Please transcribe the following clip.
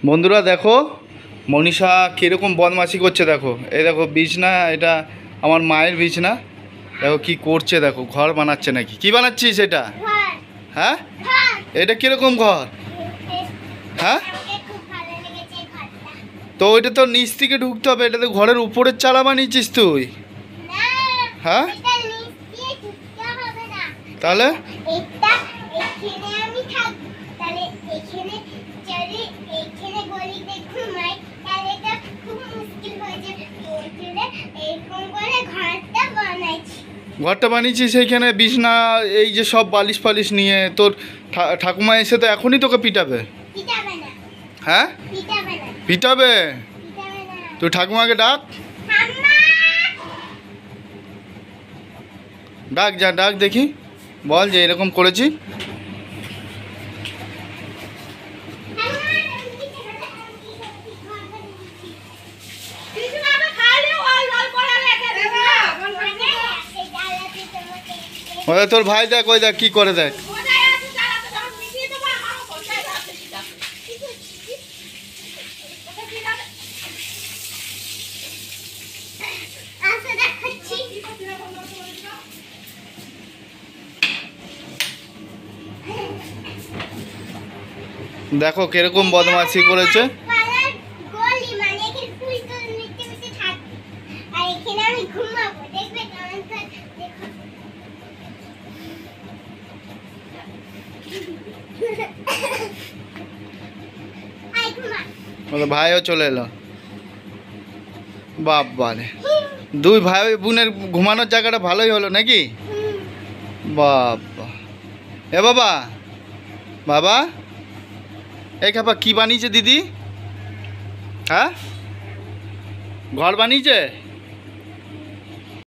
বন্ধুরা দেখো মনীষা কীরকম বদমাশি করছে। দেখো এই দেখো বিছনা, এটা আমার মায়ের বিছনা। দেখো কি করছে, দেখো ঘর বানাচ্ছে নাকি। কি বানাচ্ছিস এটা? হ্যাঁ, এটা কীরকম ঘর? হ্যাঁ, তো ওইটা তো নিচ থেকে ঢুকতে হবে, এটা তো ঘরের উপরের চালা বানিয়েছিস তুই। হ্যাঁ, তাহলে ঘরটা বানিয়েছিস সেইখানে বিছনা, এই যে সব বালিশ ফালিশ নিয়ে তোর ঠাকুমা এসে তো এখনই তোকে পিটাবে। হ্যাঁ, পিটাবে। তুই ঠাকুমাকে ডাক, ডাক যা, ডাক দেখি, বল যে এরকম করেছি। ওই তোর ভাই দেখ, ওই দেখ কি করে দেখ। দেখো কিরকম বদমাশি করেছে। ভাইও চলে এলো। বাবারে, দুই ভাই বোনের ঘুমানোর জায়গাটা ভালোই হলো নাকি? বাবা, এ বাবা, বাবা এই খাপা কি বানিয়েছে দিদি? হ্যাঁ, ঘর বানিয়েছে।